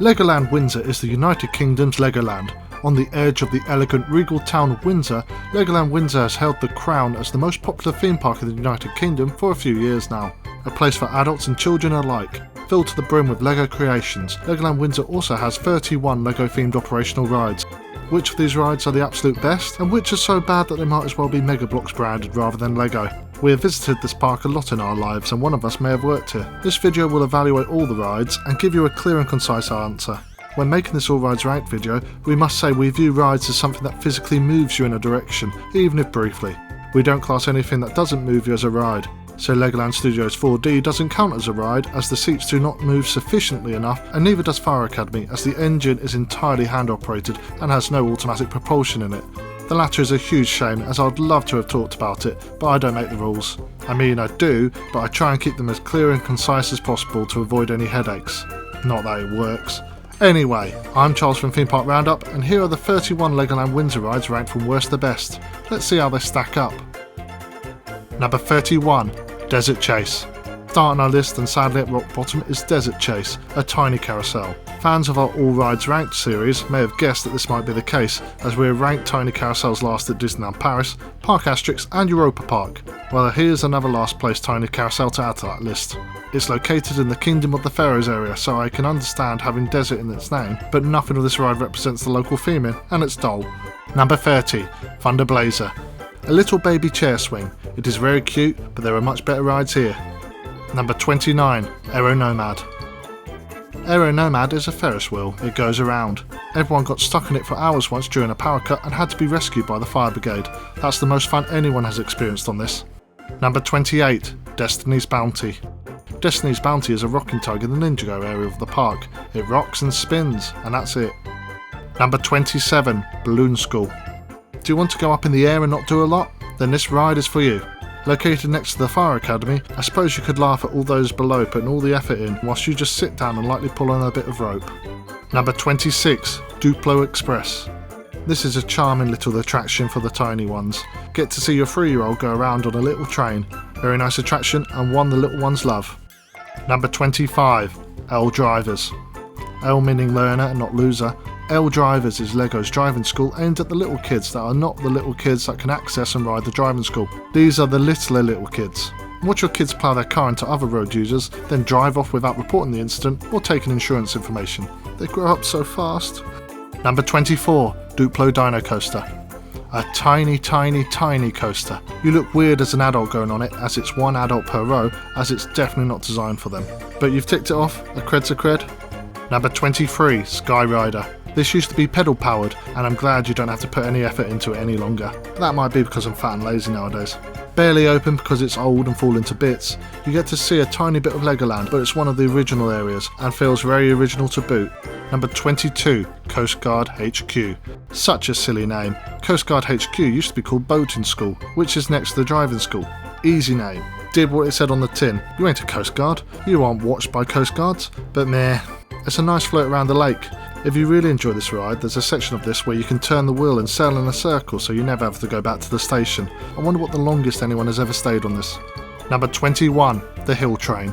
Legoland Windsor is the United Kingdom's Legoland. On the edge of the elegant regal town of Windsor, Legoland Windsor has held the crown as the most popular theme park in the United Kingdom for a few years now. A place for adults and children alike. Filled to the brim with LEGO creations, Legoland Windsor also has 31 LEGO themed operational rides. Which of these rides are the absolute best, and which are so bad that they might as well be Mega Bloks branded rather than LEGO? We have visited this park a lot in our lives and one of us may have worked here. This video will evaluate all the rides and give you a clear and concise answer. When making this All Rides Ranked video, we must say we view rides as something that physically moves you in a direction, even if briefly. We don't class anything that doesn't move you as a ride. So Legoland Studios 4D doesn't count as a ride as the seats do not move sufficiently enough, and neither does Fire Academy as the engine is entirely hand operated and has no automatic propulsion in it. The latter is a huge shame as I'd love to have talked about it, but I don't make the rules. I mean I do, but I try and keep them as clear and concise as possible to avoid any headaches. Not that it works. Anyway, I'm Charles from Theme Park Roundup and here are the 31 Legoland Windsor rides ranked from worst to best. Let's see how they stack up. Number 31. Desert Chase. Starting our list and sadly at rock bottom is Desert Chase, a tiny carousel. Fans of our All Rides Ranked series may have guessed that this might be the case, as we have ranked tiny carousels last at Disneyland Paris, Parc Asterix and Europa Park. Well, here's another last place tiny carousel to add to that list. It's located in the Kingdom of the Pharaohs area, so I can understand having desert in its name, but nothing of this ride represents the local theme in, and it's dull. Number 30. Thunder Blazer. A little baby chair swing. It is very cute, but there are much better rides here. Number 29. Aeron Nomad. Aeron Nomad is a Ferris wheel. It goes around. Everyone got stuck in it for hours once during a power cut and had to be rescued by the fire brigade. That's the most fun anyone has experienced on this. Number 28. Destiny's Bounty. Destiny's Bounty is a rocking tug in the Ninjago area of the park. It rocks and spins, and that's it. Number 27. Balloon School. Do you want to go up in the air and not do a lot? Then this ride is for you. Located next to the Fire Academy, I suppose you could laugh at all those below putting all the effort in whilst you just sit down and lightly pull on a bit of rope. Number 26. Duplo Express. This is a charming little attraction for the tiny ones. Get to see your 3-year-old go around on a little train. Very nice attraction and one the little ones love. Number 25. L Drivers. L meaning learner and not loser. L Drivers is LEGO's driving school aimed at the little kids that are not the little kids that can access and ride the driving school. These are the littler little kids. Watch your kids plough their car into other road users, then drive off without reporting the incident or taking insurance information. They grow up so fast. Number 24. Duplo Dino Coaster. A tiny coaster. You look weird as an adult going on it as it's one adult per row, as it's definitely not designed for them. But you've ticked it off, a cred's a cred. Number 23. Skyrider. This used to be pedal powered and I'm glad you don't have to put any effort into it any longer. That might be because I'm fat and lazy nowadays. Barely open because it's old and falling to bits. You get to see a tiny bit of Legoland, but it's one of the original areas and feels very original to boot. Number 22. Coast Guard HQ. Such a silly name. Coast Guard HQ used to be called Boating School, which is next to the driving school. Easy name. Did what it said on the tin. You ain't a Coast Guard. You aren't watched by Coast Guards. But meh. It's a nice float around the lake. If you really enjoy this ride, there's a section of this where you can turn the wheel and sail in a circle so you never have to go back to the station. I wonder what the longest anyone has ever stayed on this. Number 21. The Hill Train.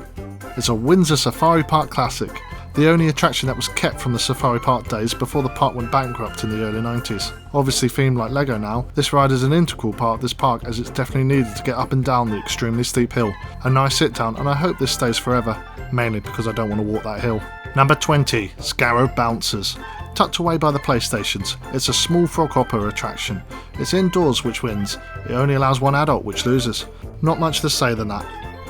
It's a Windsor Safari Park classic. The only attraction that was kept from the Safari Park days before the park went bankrupt in the early 90s. Obviously themed like LEGO now, this ride is an integral part of this park as it's definitely needed to get up and down the extremely steep hill. A nice sit down and I hope this stays forever, mainly because I don't want to walk that hill. Number 20. Scarrow Bouncers. Tucked away by the playstations, it's a small frog hopper attraction. It's indoors which wins, it only allows one adult which loses. Not much to say than that.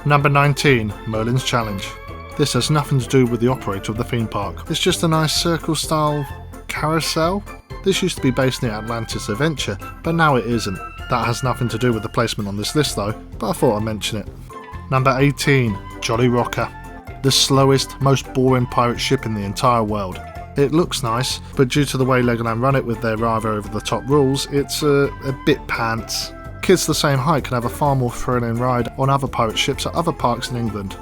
Number 19. Merlins Challenge. This has nothing to do with the operator of the theme park. It's just a nice circle style carousel. This used to be based near Atlantis Adventure, but now it isn't. That has nothing to do with the placement on this list though, but I thought I'd mention it. Number 18. Jolly Rocker. The slowest, most boring pirate ship in the entire world. It looks nice, but due to the way Legoland run it with their rather over-the-top rules, it's a bit pants. Kids the same height can have a far more thrilling ride on other pirate ships at other parks in England.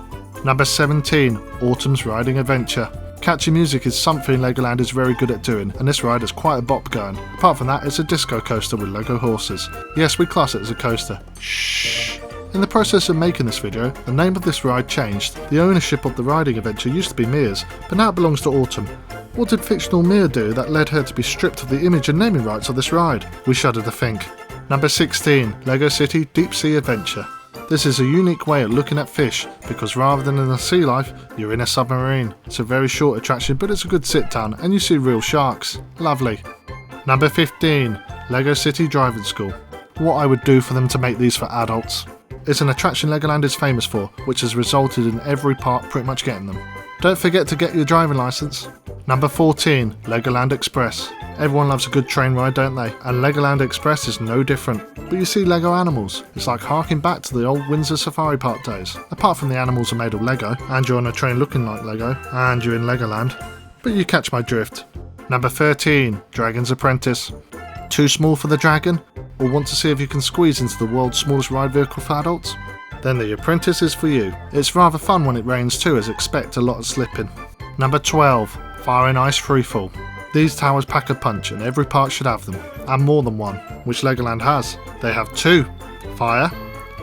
Number 17. Autumn's Riding Adventure. Catchy music is something Legoland is very good at doing, and this ride has quite a bop going. Apart from that, it's a disco coaster with Lego horses. Yes, we class it as a coaster. Shh. In the process of making this video, the name of this ride changed. The ownership of the riding adventure used to be Mia's, but now it belongs to Autumn. What did fictional Mia do that led her to be stripped of the image and naming rights of this ride? We shudder to think. Number 16, Lego City Deep Sea Adventure. This is a unique way of looking at fish, because rather than in a sea life, you're in a submarine. It's a very short attraction, but it's a good sit down and you see real sharks. Lovely. Number 15, Lego City Driving School. What I would do for them to make these for adults. It's an attraction Legoland is famous for, which has resulted in every park pretty much getting them. Don't forget to get your driving licence. Number 14, Legoland Express. Everyone loves a good train ride, don't they? And Legoland Express is no different. But you see Lego animals. It's like harking back to the old Windsor Safari Park days. Apart from the animals are made of Lego, and you're on a train looking like Lego, and you're in Legoland. But you catch my drift. Number 13, Dragon's Apprentice. Too small for the dragon? Or want to see if you can squeeze into the world's smallest ride vehicle for adults? Then the Apprentice is for you. It's rather fun when it rains too, as expect a lot of slipping. Number 12, Fire and Ice Freefall. These towers pack a punch and every park should have them, and more than one, which Legoland has. They have two. Fire,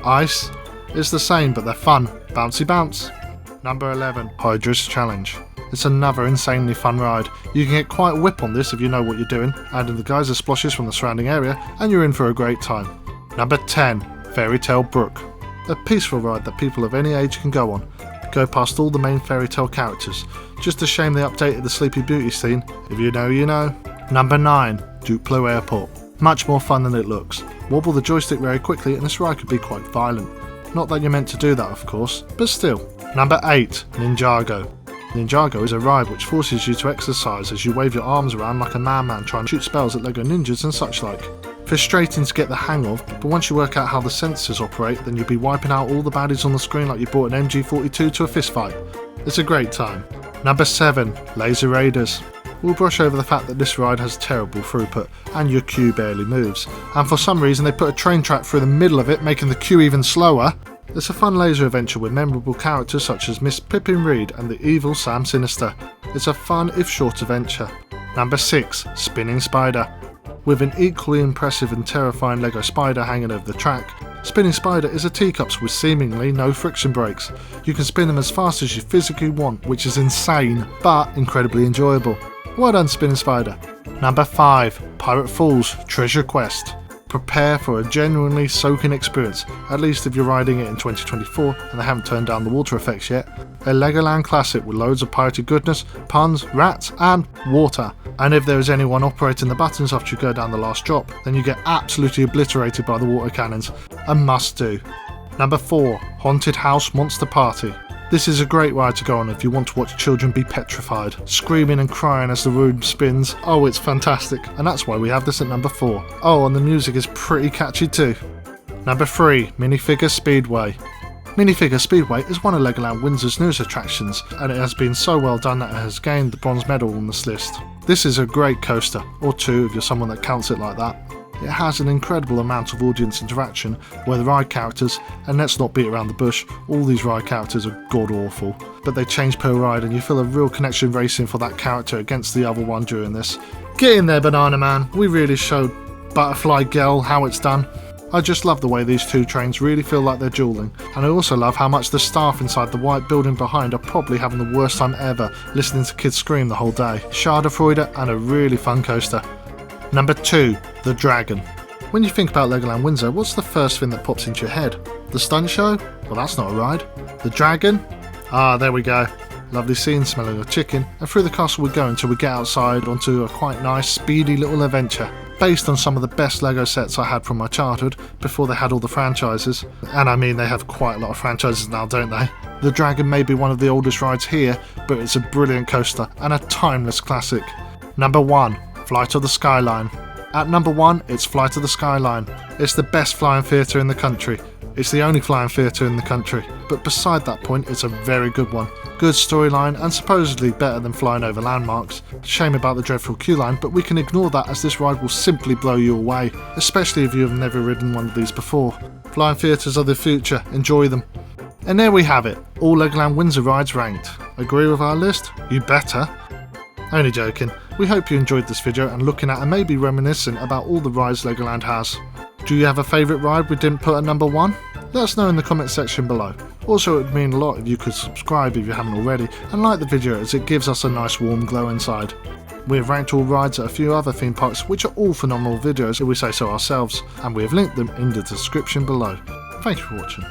ice, it's the same but they're fun. Bouncy bounce. Number 11, Hydras Challenge. It's another insanely fun ride. You can get quite a whip on this if you know what you're doing, adding the geyser splashes from the surrounding area, and you're in for a great time. Number 10, Fairy Tale Brook. A peaceful ride that people of any age can go on. Go past all the main fairy tale characters. Just a shame they updated the Sleepy Beauty scene. If you know, you know. Number 9, Duplo Airport. Much more fun than it looks. Wobble the joystick very quickly and this ride could be quite violent. Not that you're meant to do that, of course, but still. Number 8, Ninjago. Ninjago is a ride which forces you to exercise as you wave your arms around like a madman trying to shoot spells at Lego ninjas and such like. Frustrating to get the hang of, but once you work out how the sensors operate, then you'll be wiping out all the baddies on the screen like you brought an MG42 to a fistfight. It's a great time. Number 7, Laser Raiders. We'll brush over the fact that this ride has terrible throughput, and your queue barely moves, and for some reason they put a train track through the middle of it, making the queue even slower. It's a fun laser adventure with memorable characters such as Miss Pippin Reed and the evil Sam Sinister. It's a fun if short adventure. Number 6, Spinning Spider. With an equally impressive and terrifying Lego spider hanging over the track, Spinning Spider is a teacups with seemingly no friction brakes. You can spin them as fast as you physically want, which is insane, but incredibly enjoyable. Well done, Spinning Spider. Number 5, Pirate Falls Treasure Quest. Prepare for a genuinely soaking experience, at least if you're riding it in 2024 and they haven't turned down the water effects yet. A Legoland classic with loads of pirated goodness, puns, rats and water. And if there is anyone operating the buttons after you go down the last drop, then you get absolutely obliterated by the water cannons. A must do. Number 4, Haunted House Monster Party. This is a great ride to go on if you want to watch children be petrified, screaming and crying as the room spins. Oh, it's fantastic, and that's why we have this at number 4. Oh, and the music is pretty catchy too. Number 3, Minifig Speedway. Minifig Speedway is one of Legoland Windsor's newest attractions, and it has been so well done that it has gained the bronze medal on this list. This is a great coaster, or two if you're someone that counts it like that. It has an incredible amount of audience interaction where the ride characters, and let's not beat around the bush, all these ride characters are god awful, but they change per ride and you feel a real connection racing for that character against the other one during this. Get in there, Banana Man, we really showed Butterfly Girl how it's done. I just love the way these two trains really feel like they're dueling, and I also love how much the staff inside the white building behind are probably having the worst time ever listening to kids scream the whole day. Schadenfreude and a really fun coaster. Number 2, The Dragon. When you think about Legoland Windsor, what's the first thing that pops into your head? The stunt show? Well, that's not a ride. The Dragon? Ah, there we go. Lovely scene smelling of chicken, and through the castle we go until we get outside onto a quite nice, speedy little adventure. Based on some of the best Lego sets I had from my childhood, before they had all the franchises. And I mean, they have quite a lot of franchises now, don't they? The Dragon may be one of the oldest rides here, but it's a brilliant coaster, and a timeless classic. Number 1, Flight of the Skyline. At number 1, it's Flight of the Skyline. It's the best flying theatre in the country. It's the only flying theatre in the country, but beside that point it's a very good one. Good storyline and supposedly better than flying over landmarks. Shame about the dreadful queue line, but we can ignore that as this ride will simply blow you away, especially if you have never ridden one of these before. Flying theatres are the future, enjoy them. And there we have it, all Legoland Windsor rides ranked. Agree with our list? You better. Only joking. We hope you enjoyed this video and looking at and maybe reminiscent about all the rides Legoland has. Do you have a favourite ride we didn't put at number 1? Let us know in the comment section below. Also, it would mean a lot if you could subscribe if you haven't already, and like the video as it gives us a nice warm glow inside. We have ranked all rides at a few other theme parks which are all phenomenal videos if we say so ourselves, and we have linked them in the description below. Thank you for watching.